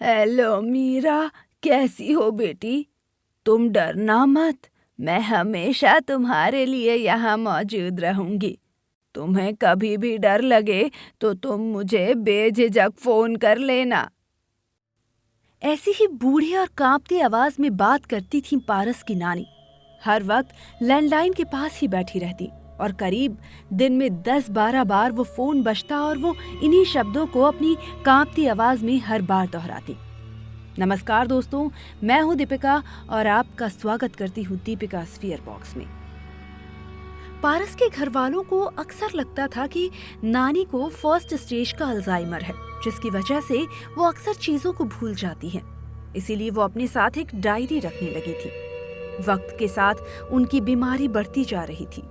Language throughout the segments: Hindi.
हेलो मीरा, कैसी हो बेटी? तुम डरना मत, मैं हमेशा तुम्हारे लिए यहाँ मौजूद रहूंगी। तुम्हें कभी भी डर लगे तो तुम मुझे बेझिझक फोन कर लेना। ऐसी ही बूढ़ी और कांपती आवाज में बात करती थी पारस की नानी। हर वक्त लैंडलाइन के पास ही बैठी रहती और करीब दिन में 10-12 बार वो फोन बजता और वो इन्हीं शब्दों को अपनी कांपती आवाज में हर बार दोहराती। नमस्कार दोस्तों, मैं हूं दीपिका और आपका स्वागत करती हूं दीपिका स्फीयर बॉक्स में। पारस के घर वालों को अक्सर लगता था कि नानी को फर्स्ट स्टेज का अल्जाइमर है, जिसकी वजह से वो अक्सर चीजों को भूल जाती हैं। इसीलिए वो अपने साथ एक डायरी रखने लगी थी। वक्त के साथ उनकी बीमारी बढ़ती जा रही थी।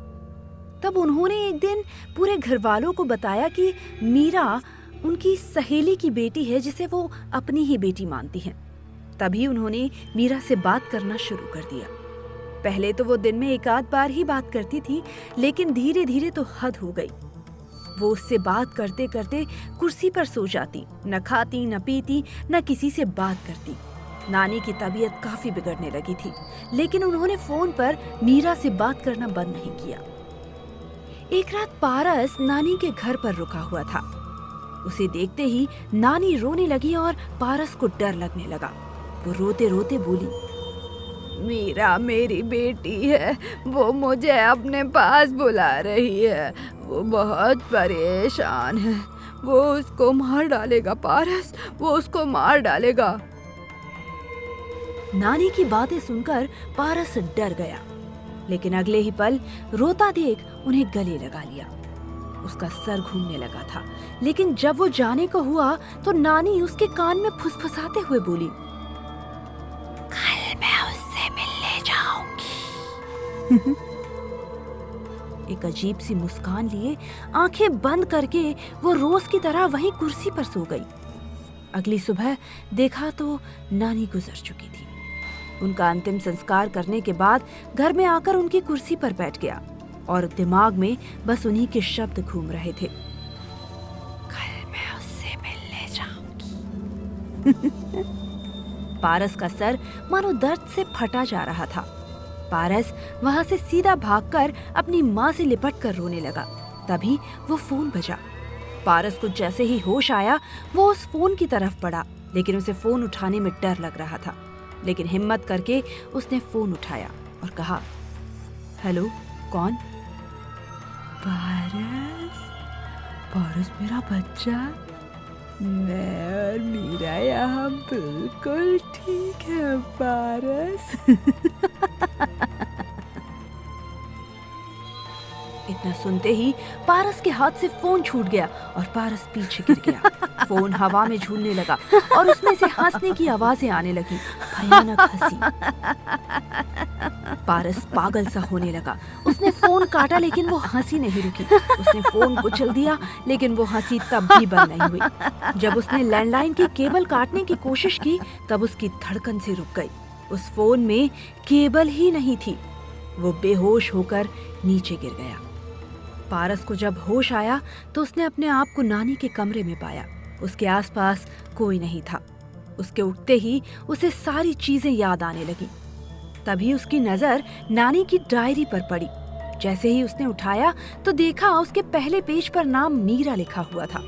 तब उन्होंने एक दिन पूरे घर वालों को बताया कि मीरा उनकी सहेली की बेटी है, जिसे वो अपनी ही बेटी मानती हैं। तभी उन्होंने मीरा से बात करना शुरू कर दिया। पहले तो वो दिन में एक आध बार ही बात करती थी, लेकिन धीरे धीरे तो हद हो गई। वो उससे बात करते करते कुर्सी पर सो जाती, न खाती न पीती न किसी से बात करती। नानी की तबीयत काफी बिगड़ने लगी थी, लेकिन उन्होंने फोन पर मीरा से बात करना बंद नहीं किया। एक रात पारस नानी के घर पर रुका हुआ था। उसे देखते ही नानी रोने लगी और पारस को डर लगने लगा। वो रोते रोते बोली, मीरा मेरी बेटी है, वो मुझे अपने पास बुला रही है। वो बहुत परेशान है, वो उसको मार डालेगा पारस, वो उसको मार डालेगा। नानी की बातें सुनकर पारस डर गया, लेकिन अगले ही पल रोता देख उन्हें गले लगा लिया। उसका सर घूमने लगा था, लेकिन जब वो जाने को हुआ तो नानी उसके कान में फुसफुसाते हुए बोली, कल मैं उससे मिलने जाऊंगी। एक अजीब सी मुस्कान लिए आंखें बंद करके वो रोज की तरह वहीं कुर्सी पर सो गई। अगली सुबह देखा तो नानी गुजर चुकी थी। उनका अंतिम संस्कार करने के बाद घर में आकर उनकी कुर्सी पर बैठ गया और दिमाग में बस उन्हीं के शब्द घूम रहे थे, कल मैं उससे मिलने जाऊंगी। पारस का सर मानो दर्द से फटा जा रहा था। पारस वहां से सीधा भागकर अपनी माँ से लिपटकर रोने लगा। तभी वो फोन बजा। पारस को जैसे ही होश आया वो उस फोन की तरफ बढ़ा, लेकिन उसे फोन उठाने में डर लग रहा था। लेकिन हिम्मत करके उसने फोन उठाया और कहा, हेलो, कौन? पारस, पारस मेरा बच्चा, मैं और मीरा यहाँ बिल्कुल ठीक है पारस। इतना सुनते ही पारस के हाथ से फोन छूट गया और पारस पीछे गिर गया। फोन हवा में झूलने लगा और उसमें से हंसने की आवाजें आने लगी, भयानक हंसी। पारस पागल सा होने लगा। उसने फोन काटा, लेकिन वो हंसी नहीं रुकी। उसने फोन कुचल दिया, लेकिन वो हंसी तब भी बंद नहीं हुई। जब उसने लैंडलाइन की केबल काटने की कोशिश की, तब उसकी धड़कन से रुक गई। उस फोन में केबल ही नहीं थी। वो बेहोश होकर नीचे गिर गया। पारस को जब होश आया तो उसने अपने आप को नानी के कमरे में पाया। उसके आसपास कोई नहीं था। उसके उठते ही उसे सारी चीजें याद आने लगी। तभी उसकी नजर नानी की डायरी पर पड़ी। जैसे ही उसने उठाया तो देखा उसके पहले पेज पर नाम मीरा लिखा हुआ था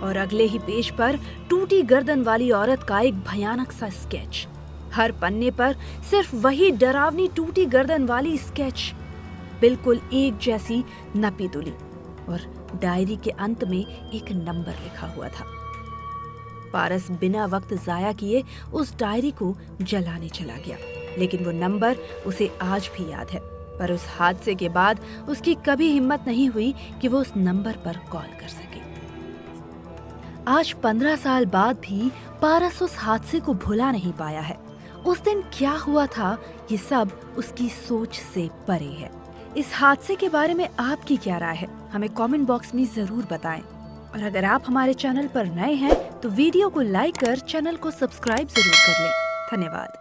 और अगले ही पेज पर टूटी गर्दन वाली औरत का एक भयानक सा स्केच। हर पन्ने पर सिर्फ वही डरावनी टूटी गर्दन वाली स्केच, बिल्कुल एक जैसी नपी तुली, और डायरी के अंत में एक नंबर लिखा हुआ था। पारस बिना वक्त जाया किए उस डायरी को जलाने चला गया, लेकिन वो नंबर उसे आज भी याद है। पर उस हादसे के बाद उसकी कभी हिम्मत नहीं हुई कि वो उस नंबर पर कॉल कर सके। आज 15 साल बाद भी पारस उस हादसे को भुला नहीं पाया है। उस दिन क्या हुआ था, ये सब उसकी सोच से परे है। इस हादसे के बारे में आपकी क्या राय है, हमें कमेंट बॉक्स में जरूर बताएं। और अगर आप हमारे चैनल पर नए हैं तो वीडियो को लाइक कर चैनल को सब्सक्राइब जरूर कर लें। धन्यवाद।